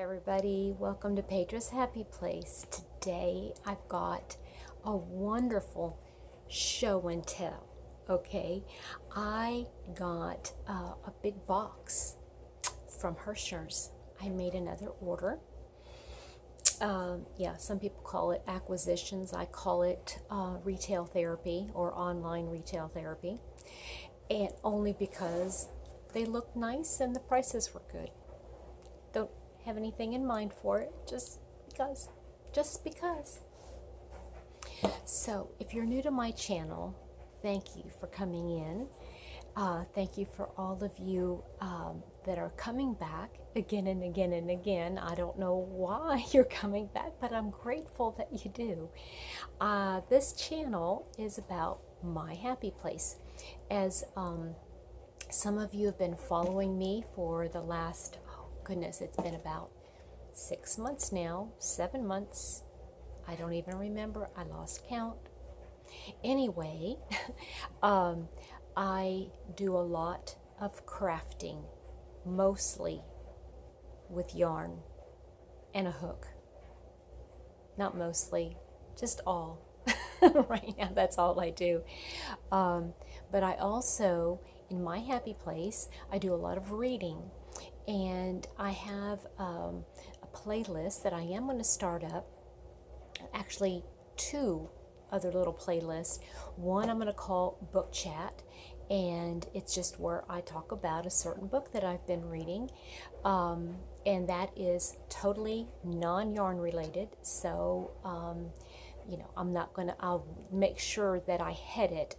everybody, welcome to Petra's Happy Place. Today I've got a wonderful show and tell. Okay, I got a big box from Herrschners. I made another order. Yeah, some people call it acquisitions. I call it retail therapy or online retail therapy, and only because they look nice and the prices were good. Don't have anything in mind for it, just because. Just because. So, if you're new to my channel, thank you for coming in. Thank you for all of you that are coming back again and again and again. I don't know why you're coming back, but I'm grateful that you do. This channel is about my happy place. As some of you have been following me for the last, oh goodness, it's been about 6 months now, 7 months. I don't even remember. I lost count. Anyway, I do a lot of crafting, mostly with yarn and a hook. Not mostly, just all. Right now, that's all I do. But I also, in my happy place, I do a lot of reading. And I have a playlist that I am going to start up. Actually, two other little playlists. One I'm going to call Book Chat, and it's just where I talk about a certain book that I've been reading, and that is totally non-yarn related. So I'm not going to, I'll make sure that I head it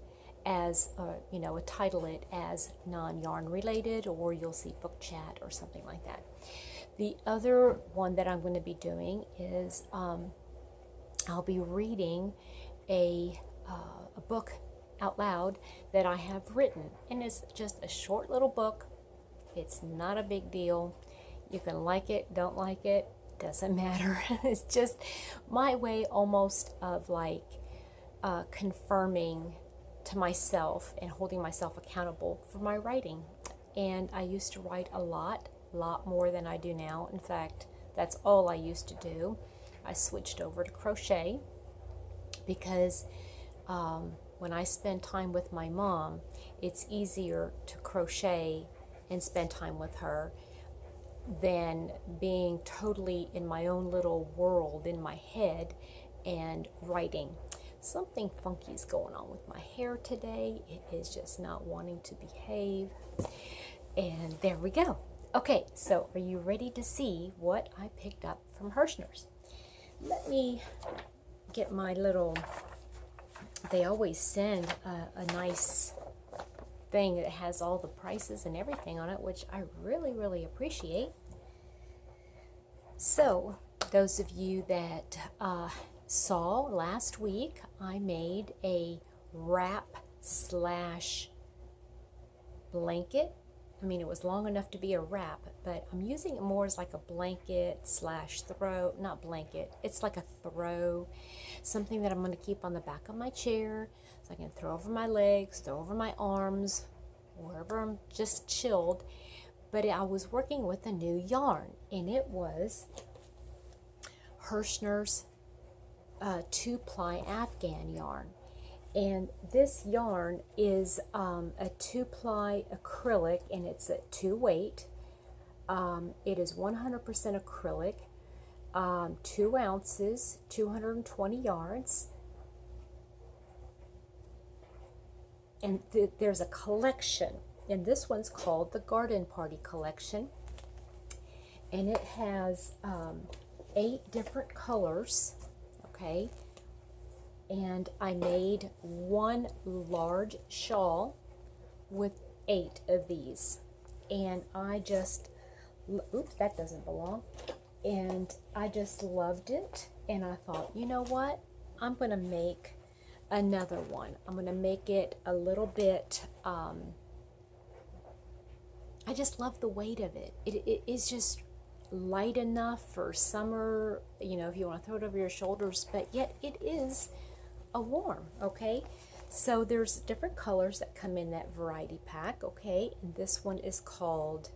as title it as non-yarn related, or you'll see Book Chat or something like that. The other one that I'm going to be doing is I'll be reading a book out loud that I have written, and it's just a short little book. It's not a big deal. You can like it, don't like it, doesn't matter. It's just my way almost of like confirming to myself and holding myself accountable for my writing. And I used to write a lot more than I do now. In fact, that's all I used to do. I switched over to crochet because when I spend time with my mom, it's easier to crochet and spend time with her than being totally in my own little world in my head and writing. Something funky is going on with my hair today. It is just not wanting to behave. And there we go. Okay, so are you ready to see what I picked up from Herrschners? Let me get my little, they always send a nice thing that has all the prices and everything on it, which I really appreciate. So, those of you that saw last week, I made a wrap slash blanket. I mean, it was long enough to be a wrap, but I'm using it more as like a blanket slash throw, not blanket, it's like a throw, something that I'm going to keep on the back of my chair, so I can throw over my legs, throw over my arms, wherever I'm just chilled. But I was working with a new yarn, and it was Herrschners 2-ply Afghan yarn. And this yarn is a 2-ply acrylic, and it's at 2 weight. It is 100% acrylic, 2 ounces, 220 yards. And there's a collection, and this one's called the Garden Party Collection. And it has 8 different colors, okay? And I made one large shawl with 8 of these. And I just, oops, that doesn't belong. And I just loved it. And I thought, you know what? I'm going to make another one. I'm going to make it a little bit, I just love the weight of it. It is just light enough for summer, if you want to throw it over your shoulders, but yet it is a warm, okay? So there's different colors that come in that variety pack, okay? And this one is called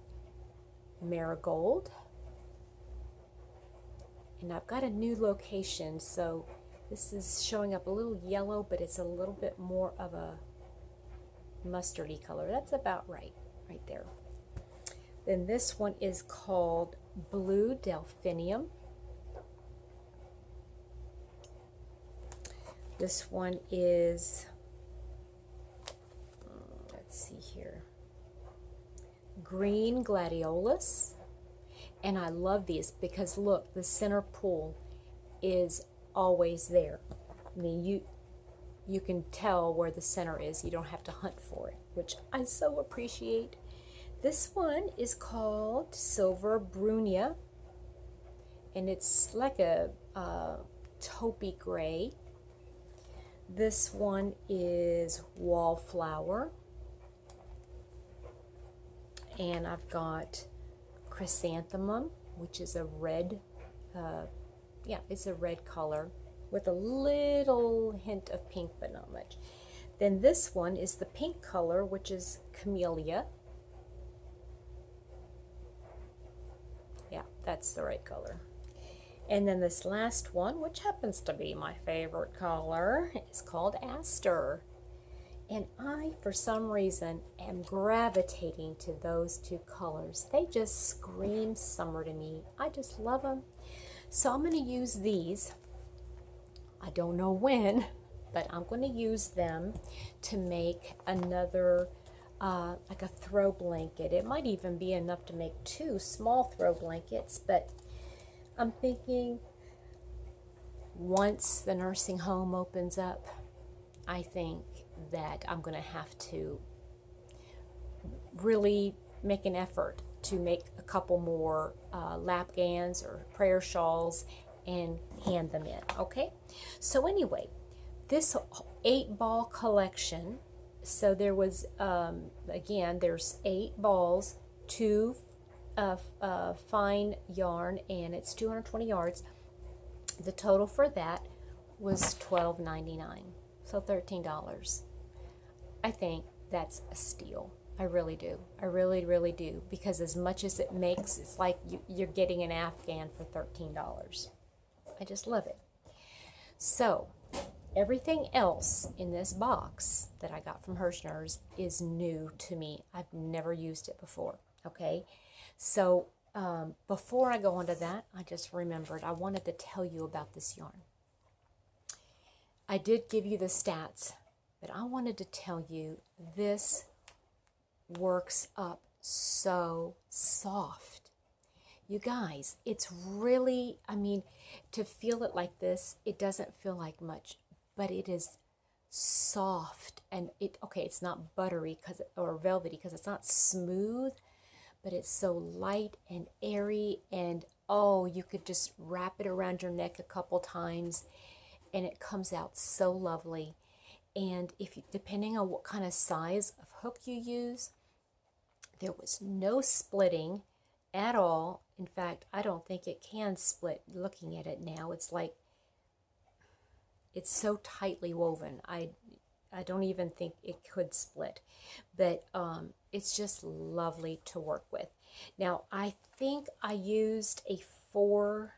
Marigold. And I've got a new location, so this is showing up a little yellow, but it's a little bit more of a mustardy color. That's about right there. Then this one is called Blue Delphinium. This one is, let's see here, Green Gladiolus. And I love these because look, the center pool is always there. I mean, you can tell where the center is. You don't have to hunt for it, which I so appreciate. This one is called Silver Brunia, and it's like a taupey gray. This one is Wallflower, and I've got Chrysanthemum, which is a red, it's a red color with a little hint of pink, but not much. Then this one is the pink color, which is Camellia. Yeah, that's the right color. And then this last one, which happens to be my favorite color, is called Aster. And I, for some reason, am gravitating to those two colors. They just scream summer to me. I just love them. So I'm going to use these. I don't know when, but I'm going to use them to make another, like a throw blanket. It might even be enough to make 2 small throw blankets, but I'm thinking once the nursing home opens up, I think that I'm going to have to really make an effort to make a couple more lap gowns or prayer shawls and hand them in, okay? So anyway, this 8-ball collection, so there was, again, there's 8 balls, 2 fine yarn, and it's 220 yards. The total for that was $12.99, so $13. I think that's a steal. I really do. I really, really do. Because as much as it makes, it's like you're getting an Afghan for $13. I just love it. So, everything else in this box that I got from Herrschners is new to me. I've never used it before. Okay? So, before I go on to that, I just remembered I wanted to tell you about this yarn. I did give you the stats, but I wanted to tell you this works up so soft. You guys, it's really, I mean, to feel it like this, it doesn't feel like much, but it is soft. And it's not buttery or velvety because it's not smooth, but it's so light and airy, and oh, you could just wrap it around your neck a couple times and it comes out so lovely. And depending on what kind of size of hook you use, there was no splitting at all. In fact, I don't think it can split looking at it now. It's like, it's so tightly woven. I don't even think it could split. But it's just lovely to work with. Now, I think I used a 4,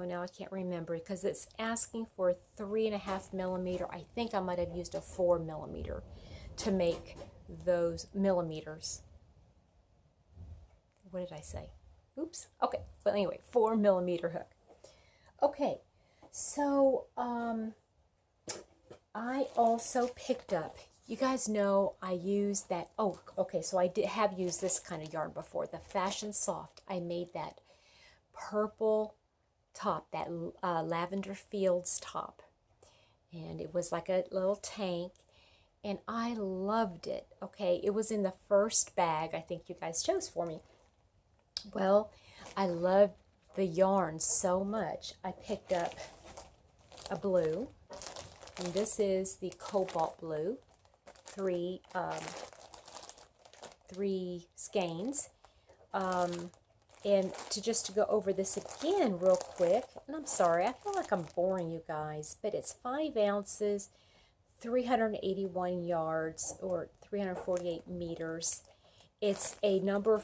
now I can't remember because it's asking for 3.5 millimeter. I think I might have used a 4 millimeter to make those millimeters. What did I say? Oops. Okay. But anyway, 4 millimeter hook. Okay. So, I also picked up, you guys know I used that, so I have used this kind of yarn before, the Fashion Soft. I made that purple top, that Lavender Fields top, and it was like a little tank, and I loved it. Okay, it was in the first bag I think you guys chose for me. Well, I loved the yarn so much, I picked up a blue, and this is the Cobalt Blue, 3 skeins. And to go over this again real quick, and I'm sorry, I feel like I'm boring you guys, but it's 5 ounces, 381 yards, or 348 meters. It's a number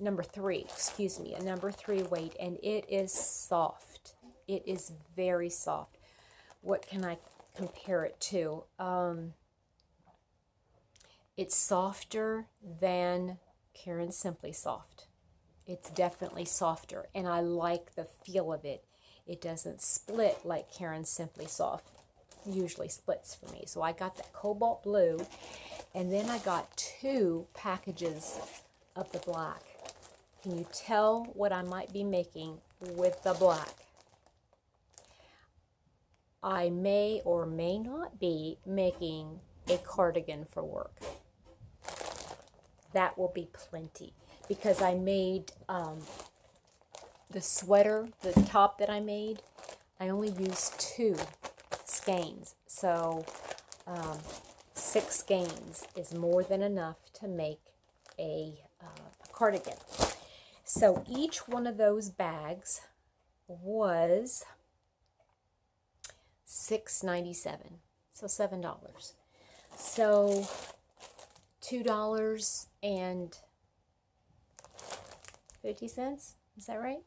number 3, excuse me, a number 3 weight, and it is soft. It is very soft. What can I compare it to? It's softer than Karen Simply Soft. It's definitely softer, and I like the feel of it. It doesn't split like Karen Simply Soft usually splits for me. So I got that cobalt blue, and then I got 2 packages of the black. Can you tell what I might be making with the black? I may or may not be making a cardigan for work. That will be plenty, because I made the sweater, the top that I made, I only used 2 skeins. So 6 skeins is more than enough to make a cardigan. So each one of those bags was $6.97, so $7. So $2.50, is that right?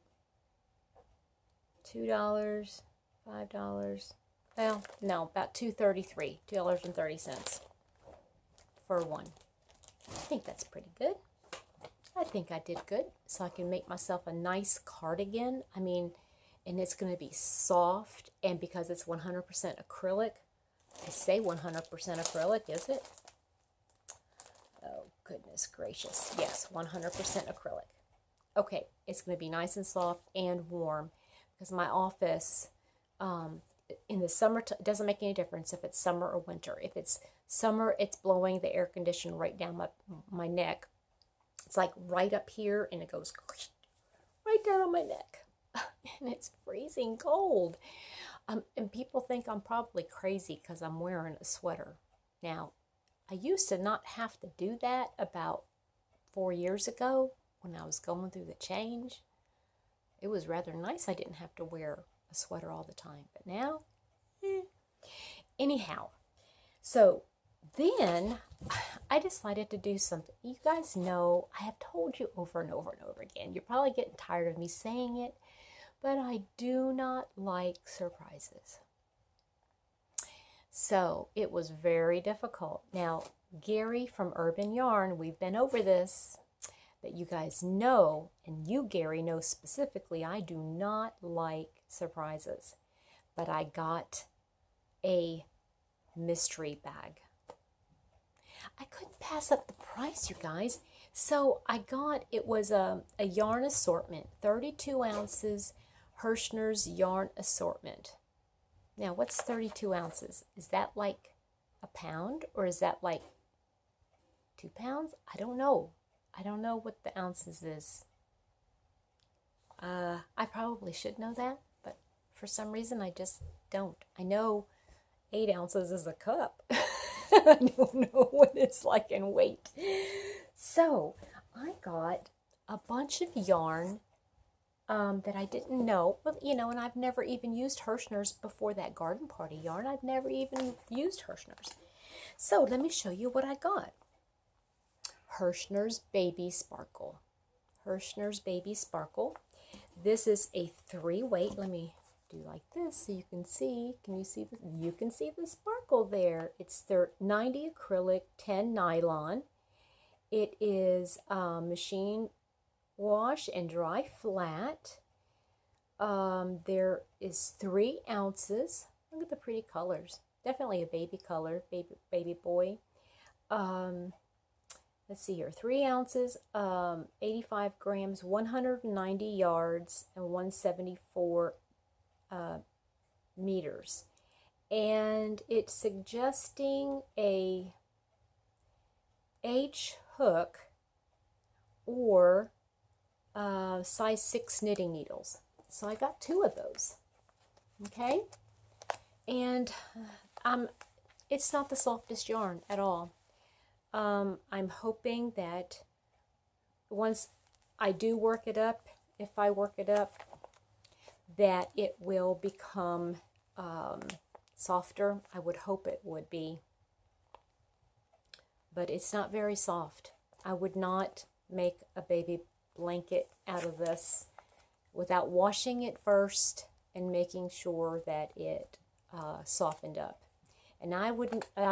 $2, $5. Well, no, about $2.33, $2.30 for one. I think that's pretty good. I think I did good. So I can make myself a nice cardigan. I mean, and it's going to be soft, and because it's 100% acrylic, I say 100% acrylic, is it? Oh, goodness gracious. Yes, 100% acrylic. Okay, it's going to be nice and soft and warm, because my office, in the summer, it doesn't make any difference if it's summer or winter. If it's summer, it's blowing the air conditioner right down my neck. It's like right up here, and it goes right down on my neck. And it's freezing cold. And people think I'm probably crazy because I'm wearing a sweater. Now, I used to not have to do that about 4 years ago when I was going through the change. It was rather nice I didn't have to wear a sweater all the time. But now, anyhow, so then I decided to do something. You guys know, I have told you over and over and over again. You're probably getting tired of me saying it, but I do not like surprises. So it was very difficult. Now, Gary from Urban Yarn, we've been over this, that you guys know, and you, Gary, know specifically, I do not like surprises. But I got a mystery bag. I couldn't pass up the price, you guys. So I got, it was a yarn assortment, 32 ounces Herrschners yarn assortment. Now, what's 32 ounces? Is that like a pound, or is that like 2 pounds? I don't know. I don't know what the ounces is. I probably should know that, but for some reason I just don't. I know 8 ounces is a cup. I don't know what it's like in weight. So I got a bunch of yarn that I didn't know. But, you know, and I've never even used Herrschners before that garden party yarn. I've never even used Herrschners. So let me show you what I got. Herrschners Baby Sparkle. Herrschners Baby Sparkle. This is a 3-weight. Let me do like this so you can see. Can you see? You can see the sparkle there. It's 90 acrylic, 10 nylon. It is machine wash and dry flat. There is 3 ounces. Look at the pretty colors. Definitely a baby color, baby boy. Let's see here, 3 ounces, 85 grams, 190 yards, and 174 meters. And it's suggesting a H hook or size 6 knitting needles. So I got 2 of those. Okay? And it's not the softest yarn at all. I'm hoping that once I do work it up, if I work it up, that it will become softer. I would hope it would be. But it's not very soft. I would not make a baby blanket out of this without washing it first and making sure that it softened up. And I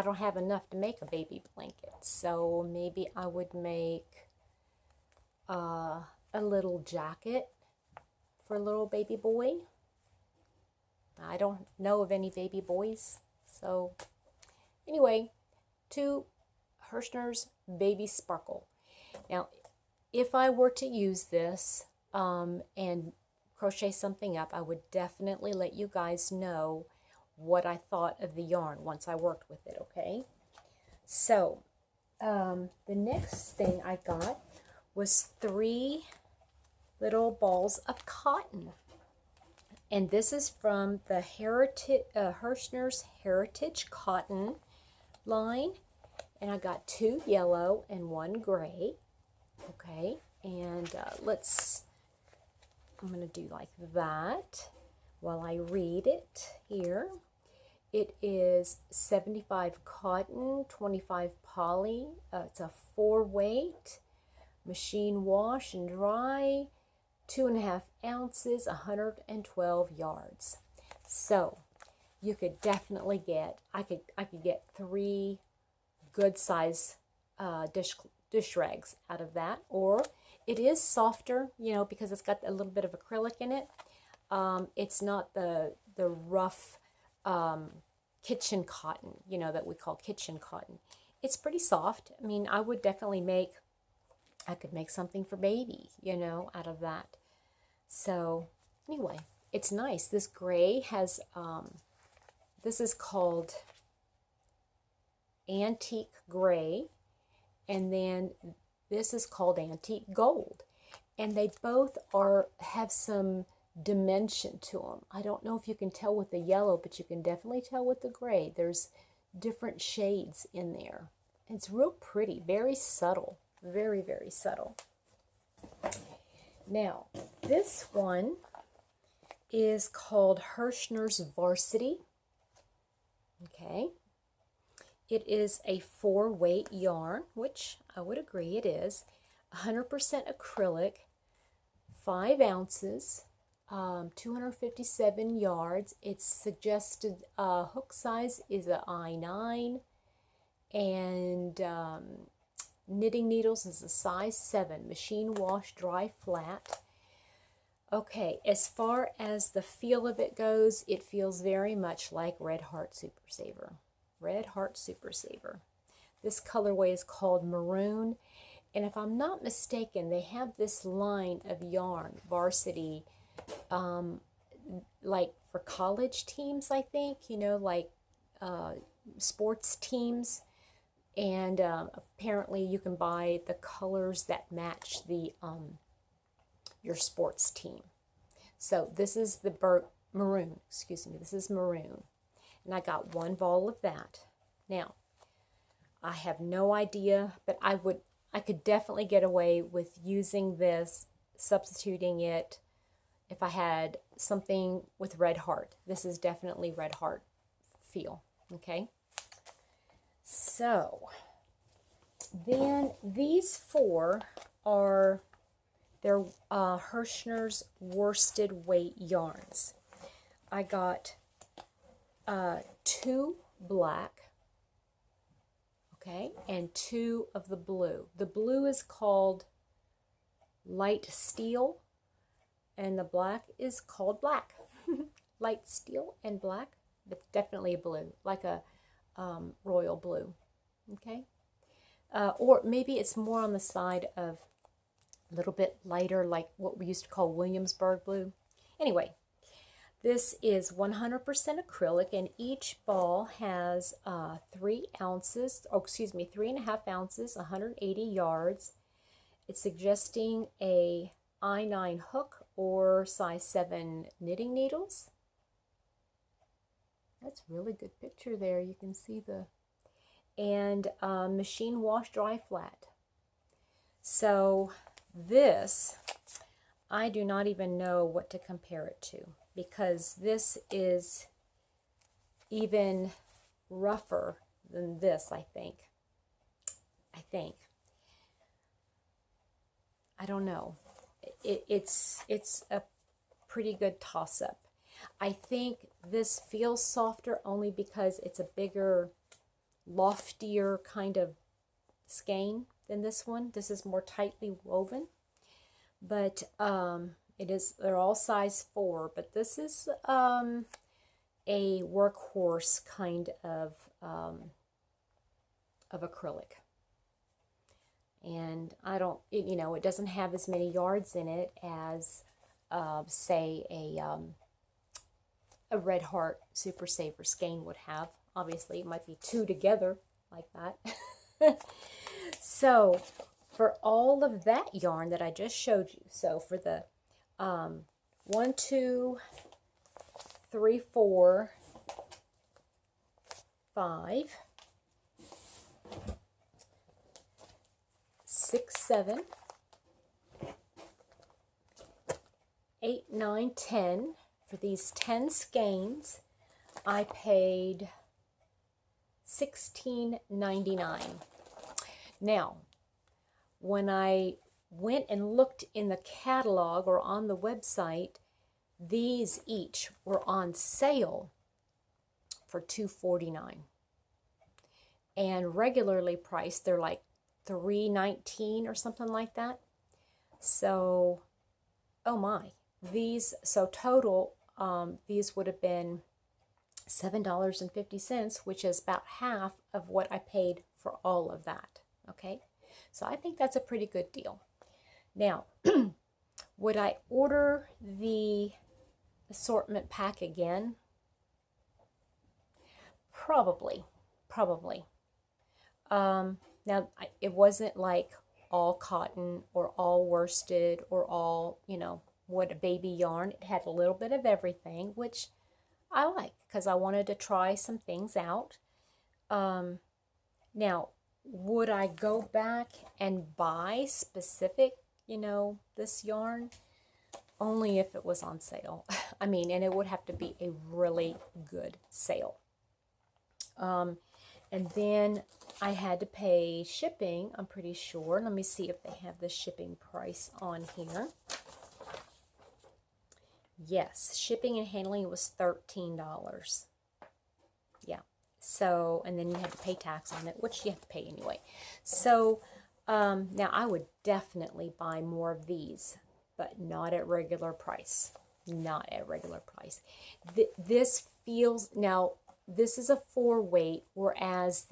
don't have enough to make a baby blanket, so maybe I would make a little jacket for a little baby boy. I don't know of any baby boys, so anyway, to Herrschners Baby Sparkle. Now, if I were to use this and crochet something up, I would definitely let you guys know what I thought of the yarn once I worked with it, okay? So, the next thing I got was 3 little balls of cotton. And this is from the Herrschners Heritage Cotton line. And I got 2 yellow and 1 gray. Okay, and I'm going to do like that while I read it here. It is 75 cotton, 25 poly. It's a 4-weight, machine wash and dry, 2.5 ounces, 112 yards. So you could definitely get, I could get 3 good size dish rags out of that. Or it is softer, you know, because it's got a little bit of acrylic in it. It's not the rough kitchen cotton, you know, that we call kitchen cotton. It's pretty soft. I mean, I would definitely I could make something for baby, you know, out of that. So anyway, it's nice. This gray has, this is called Antique Gray, and then this is called Antique Gold. And they both have some dimension to them. I don't know if you can tell with the yellow, but you can definitely tell with the gray. There's different shades in there. It's real pretty, very subtle, very, very subtle. Now, this one is called Herrschners Varsity. Okay. It is a 4-weight yarn, which I would agree it is. 100% acrylic, 5 ounces, 257 yards. Its suggested hook size is a I9, and knitting needles is a size 7. Machine wash, dry, flat. Okay, as far as the feel of it goes, it feels very much like Red Heart Super Saver. Red Heart Super Saver. This colorway is called Maroon, and if I'm not mistaken, they have this line of yarn, Varsity, like for college teams, I think, you know, like sports teams, and apparently you can buy the colors that match the your sports team. So this is the maroon, excuse me, this is maroon. And I got 1 ball of that. Now, I have no idea, but I could definitely get away with using this, substituting it if I had something with Red Heart. This is definitely Red Heart feel, okay? So, then these 4 are their Herrschners worsted weight yarns. I got 2 black, okay, and 2 of the blue. The blue is called light steel, and the black is called black. Light steel and black, but definitely a blue, like a royal blue, okay? Or maybe it's more on the side of a little bit lighter, like what we used to call Williamsburg blue. Anyway, this is 100% acrylic, and each ball has 3 ounces, oh, excuse me, 3.5 ounces, 180 yards. It's suggesting a I9 hook or size 7 knitting needles. That's a really good picture there. You can see and machine wash, dry, flat. So this, I do not even know what to compare it to, because this is even rougher than this, I think. I don't know. it's a pretty good toss-up. I think this feels softer only because it's a bigger, loftier kind of skein than this one. This is more tightly woven, but they're all size 4, but this is a workhorse kind of acrylic. And I don't, it doesn't have as many yards in it as, say, a Red Heart Super Saver skein would have. Obviously, it might be 2 together like that. So, for all of that yarn that I just showed you, so for the 1, 2, 3, 4, 5, 6, 7, 8, 9, 10. For these 10 skeins, I paid $16.99. Now, when I went and looked in the catalog or on the website, these each were on sale for $2.49. And regularly priced, they're like $3.19 or something like that. So, oh my, so total, these would have been $7.50, which is about half of what I paid for all of that. Okay, so I think that's a pretty good deal. Now, would I order the assortment pack again? Probably. Now, it wasn't like all cotton or all worsted or all, what a baby yarn. It had a little bit of everything, which I like because I wanted to try some things out. Now, would I go back and buy specific, this yarn? Only if it was on sale. I mean, and it would have to be a really good sale. And then I had to pay shipping, I'm pretty sure. Let me see if they have the shipping price on here. Yes, shipping and handling was $13. Yeah. So, and then you had to pay tax on it, which you have to pay anyway. So, now I would definitely buy more of these, but not at regular price. Not at regular price. This feels, now, this is a 4 weight, whereas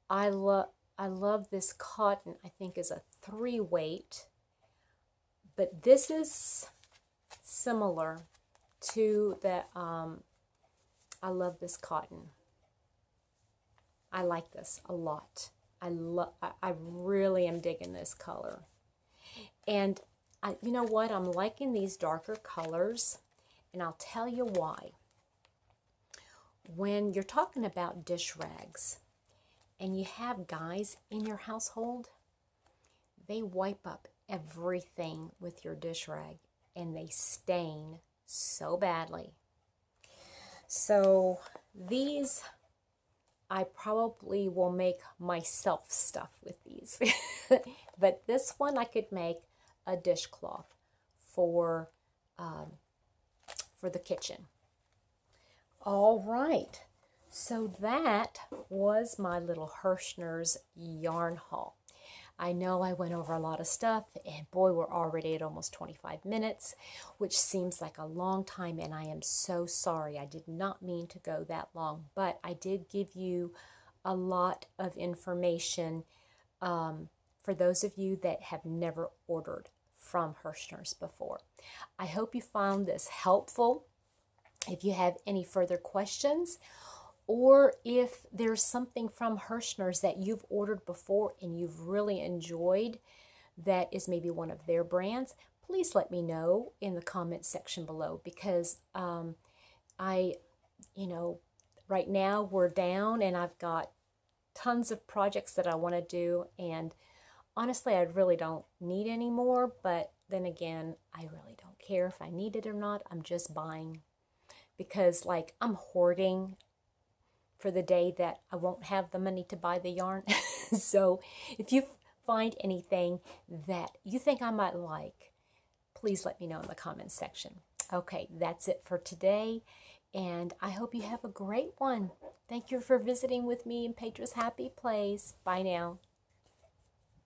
I love this cotton, I think is a 3 weight, but this is similar to the, I love this cotton. I like this a lot. I really am digging this color. And you know what? I'm liking these darker colors, and I'll tell you why. When you're talking about dish rags and you have guys in your household, they wipe up everything with your dish rag and they stain so badly. So these, I probably will make myself stuff with these. But this one I could make a dishcloth for the kitchen. All right, so that was my little Herrschners yarn haul. I know I went over a lot of stuff, and boy, we're already at almost 25 minutes, which seems like a long time, and I am so sorry. I did not mean to go that long, but I did give you a lot of information for those of you that have never ordered from Herrschners before. I hope you found this helpful. If you have any further questions, or if there's something from Herrschners that you've ordered before and you've really enjoyed that is maybe one of their brands, please let me know in the comment section below, because right now we're down and I've got tons of projects that I want to do, and honestly I really don't need any more, but then again, I really don't care if I need it or not. I'm just buying. Because like I'm hoarding for the day that I won't have the money to buy the yarn. So if you find anything that you think I might like, please let me know in the comments section. Okay, that's it for today, and I hope you have a great one. Thank you for visiting with me in Petra's Happy Place. Bye now.